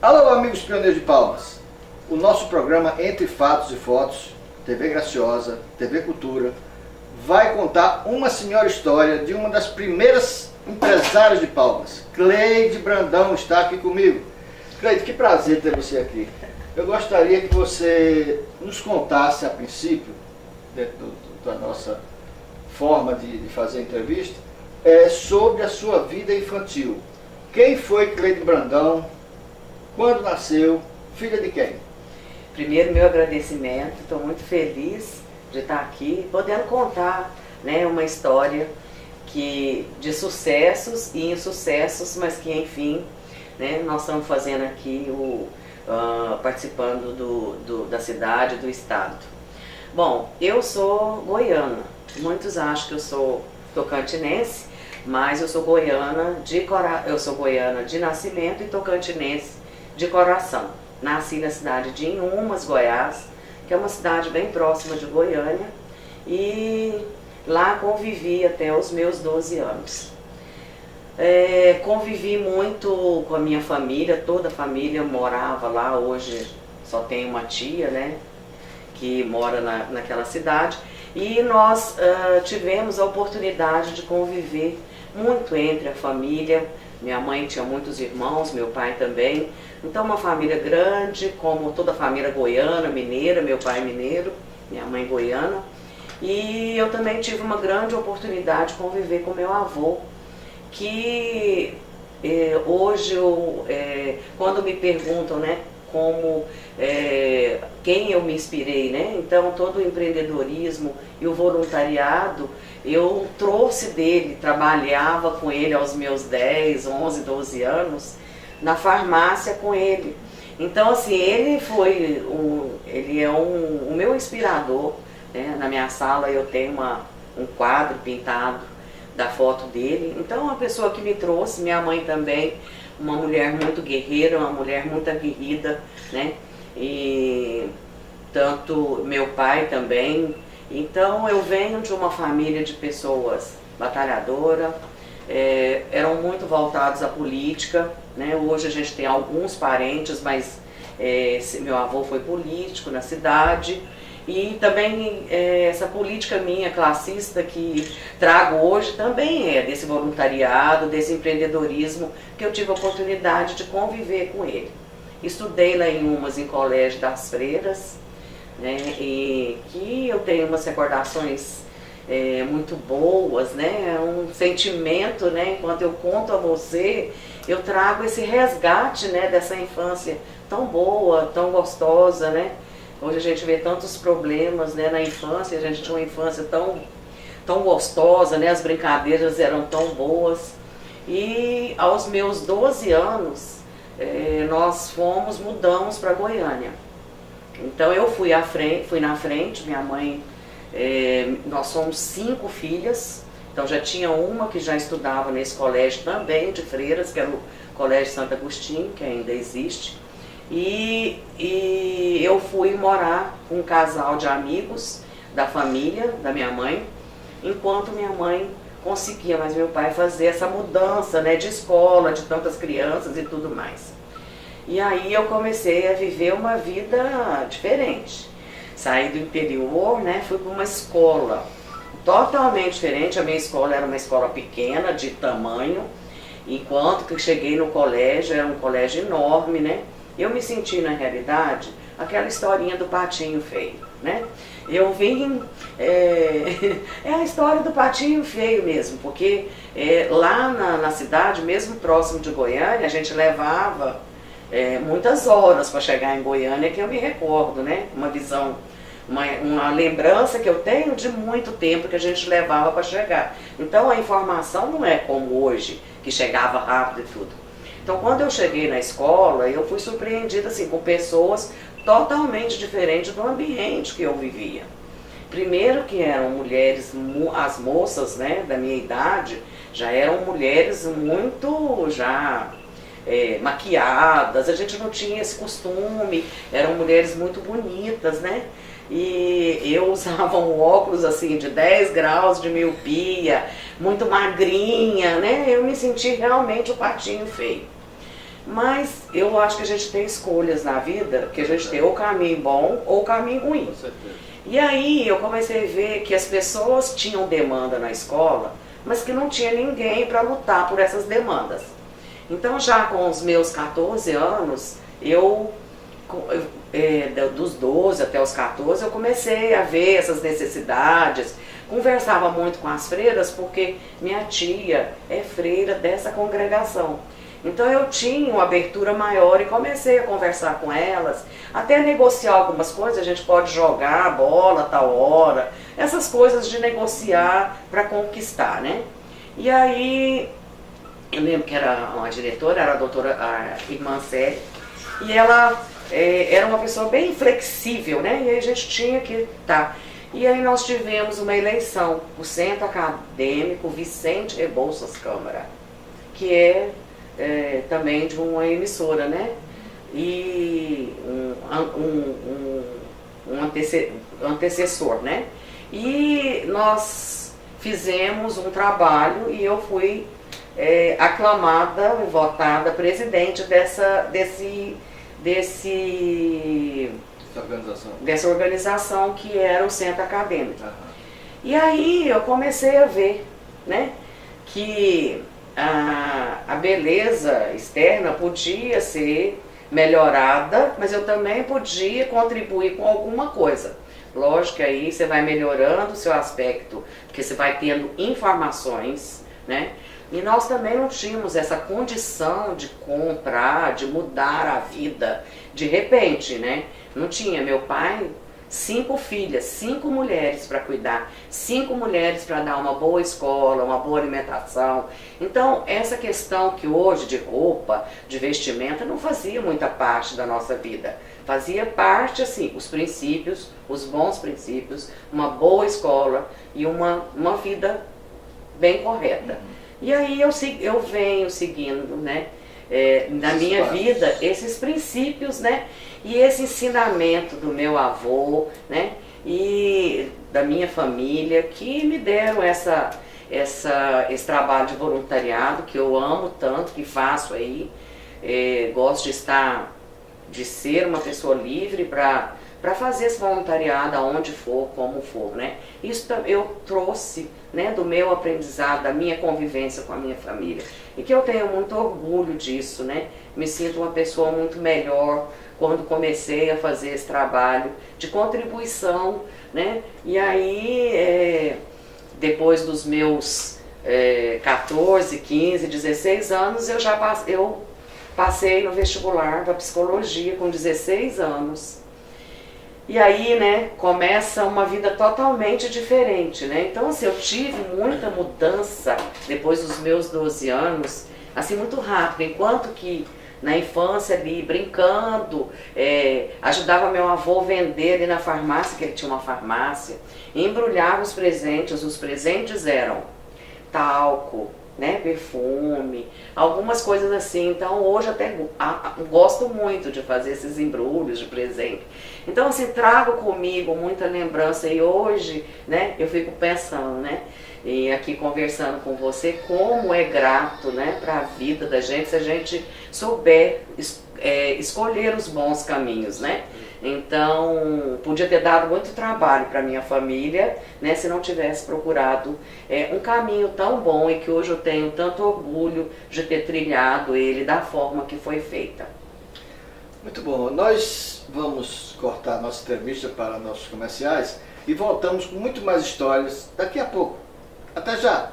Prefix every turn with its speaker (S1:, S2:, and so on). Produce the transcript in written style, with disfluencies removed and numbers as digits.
S1: Alô, amigos pioneiros de Palmas. O nosso programa Entre Fatos e Fotos, TV Graciosa, TV Cultura, vai contar uma senhora história de uma das primeiras empresárias de Palmas. Cleide Brandão está aqui comigo. Cleide, que prazer ter você aqui. Eu gostaria que você nos contasse, a princípio, dentro da nossa forma de fazer a entrevista, sobre a sua vida infantil. Quem foi Cleide Brandão? Quando nasceu? Filha de quem?
S2: Primeiro, meu agradecimento. Estou muito feliz de estar aqui, podendo contar, né, uma história de sucessos e insucessos, mas que, enfim, né, nós estamos fazendo aqui, participando da cidade, do estado. Bom, eu sou goiana. Muitos acham que eu sou tocantinense, mas eu sou goiana de nascimento e tocantinense de coração. Nasci na cidade de Inhumas, Goiás, que é uma cidade bem próxima de Goiânia, e lá convivi até os meus 12 anos. Convivi muito com a minha família, toda a família morava lá. Hoje só tem uma tia, né, que mora naquela cidade, e nós tivemos a oportunidade de conviver muito entre a família. Minha mãe tinha muitos irmãos, meu pai também, então uma família grande, como toda a família goiana, mineira, meu pai mineiro, minha mãe goiana, e eu também tive uma grande oportunidade de conviver com meu avô, que hoje, quando me perguntam, né, quem eu me inspirei, né? Então todo o empreendedorismo e o voluntariado eu trouxe dele, trabalhava com ele aos meus 10, 11, 12 anos, na farmácia com ele. Então assim, ele é o meu inspirador, né? Na minha sala eu tenho um quadro pintado da foto dele. Então uma pessoa que me trouxe, minha mãe também, uma mulher muito guerreira, uma mulher muito aguerrida, né? E tanto meu pai também. Então eu venho de uma família de pessoas batalhadoras, eram muito voltados à política, né? Hoje a gente tem alguns parentes, mas meu avô foi político na cidade. E também essa política minha, classista, que trago hoje, também é desse voluntariado, desse empreendedorismo, que eu tive a oportunidade de conviver com ele. Estudei lá em Colégio das Freiras, né, e que eu tenho umas recordações muito boas, né, um sentimento, né, enquanto eu conto a você, eu trago esse resgate, né, dessa infância tão boa, tão gostosa, né. Hoje a gente vê tantos problemas, né, na infância. A gente tinha uma infância tão gostosa, né, as brincadeiras eram tão boas. E aos meus 12 anos, nós mudamos para Goiânia. Então eu fui na frente, minha mãe, nós somos 5 filhas, então já tinha uma que já estudava nesse colégio também de freiras, que era o Colégio Santo Agostinho, que ainda existe. E eu fui morar com um casal de amigos da família da minha mãe, enquanto minha mãe conseguia, mas meu pai, fazer essa mudança, né, de escola, de tantas crianças e tudo mais. E aí eu comecei a viver uma vida diferente. Saí do interior, né, fui para uma escola totalmente diferente. A minha escola era uma escola pequena, de tamanho, enquanto que cheguei no colégio, era um colégio enorme, né. Eu me senti, na realidade, aquela historinha do patinho feio, né? Eu vim... é a história do patinho feio mesmo, porque lá na cidade, mesmo próximo de Goiânia, a gente levava muitas horas para chegar em Goiânia, que eu me recordo, né? Uma visão, uma lembrança que eu tenho de muito tempo que a gente levava para chegar. Então a informação não é como hoje, que chegava rápido e tudo. Então, quando eu cheguei na escola, eu fui surpreendida assim, com pessoas totalmente diferentes do ambiente que eu vivia. Primeiro que eram mulheres, as moças, né, da minha idade, já eram mulheres muito maquiadas, a gente não tinha esse costume, eram mulheres muito bonitas, né? E eu usava um óculos assim de 10 graus de miopia, muito magrinha, né? Eu me senti realmente o patinho feio. Mas eu acho que a gente tem escolhas na vida, que a gente tem ou o caminho bom ou o caminho ruim.
S1: Com certeza.
S2: E aí eu comecei a ver que as pessoas tinham demanda na escola, mas que não tinha ninguém para lutar por essas demandas. Então já com os meus 14 anos, dos 12 até os 14, eu comecei a ver essas necessidades. Conversava muito com as freiras, porque minha tia é freira dessa congregação. Então eu tinha uma abertura maior e comecei a conversar com elas, até negociar algumas coisas. A gente pode jogar a bola a tal hora, essas coisas de negociar para conquistar, né? E aí, eu lembro que era uma diretora, era a irmã Célia, e ela era uma pessoa bem flexível, né? E aí a gente tinha que E aí nós tivemos uma eleição, o Centro Acadêmico Vicente Rebouças Câmara, que é também de uma emissora, né? E um antecessor, né? E nós fizemos um trabalho e eu fui aclamada e votada presidente dessa organização que era o Centro Acadêmico. Uhum. E aí eu comecei a ver, né, que a beleza externa podia ser melhorada, mas eu também podia contribuir com alguma coisa. Lógico que aí você vai melhorando o seu aspecto, porque você vai tendo informações, né? E nós também não tínhamos essa condição de comprar, de mudar a vida de repente, né? Não tinha. Meu pai, 5 filhas, 5 mulheres para cuidar, 5 mulheres para dar uma boa escola, uma boa alimentação. Então, essa questão que hoje de roupa, de vestimenta, não fazia muita parte da nossa vida. Fazia parte, assim, os princípios, os bons princípios, uma boa escola e uma vida bem correta. E aí eu venho seguindo, né, na minha vida, esses princípios, né, e esse ensinamento do meu avô, né, e da minha família, que me deram esse trabalho de voluntariado, que eu amo tanto, que faço aí. Gosto de ser uma pessoa livre para fazer esse voluntariado aonde for, como for, né? Isso eu trouxe, né, do meu aprendizado, da minha convivência com a minha família. E que eu tenho muito orgulho disso, né? Me sinto uma pessoa muito melhor quando comecei a fazer esse trabalho de contribuição, né? E aí, depois dos meus 14, 15, 16 anos, eu passei no vestibular para psicologia com 16 anos. E aí, né, começa uma vida totalmente diferente, né? Então, assim, eu tive muita mudança depois dos meus 12 anos, assim, muito rápido. Enquanto que na infância ali, brincando, ajudava meu avô a vender ali na farmácia, que ele tinha uma farmácia, embrulhava os presentes eram talco, né, perfume, algumas coisas assim. Então hoje até gosto muito de fazer esses embrulhos de presente. Então assim, trago comigo muita lembrança e hoje, né, eu fico pensando, né, e aqui conversando com você, como é grato, né, para a vida da gente se a gente souber escolher os bons caminhos, né? Então, podia ter dado muito trabalho para minha família, né, se não tivesse procurado um caminho tão bom e que hoje eu tenho tanto orgulho de ter trilhado ele da forma que foi feita.
S1: Muito bom. Nós vamos cortar nossa entrevista para nossos comerciais e voltamos com muito mais histórias daqui a pouco. Até já!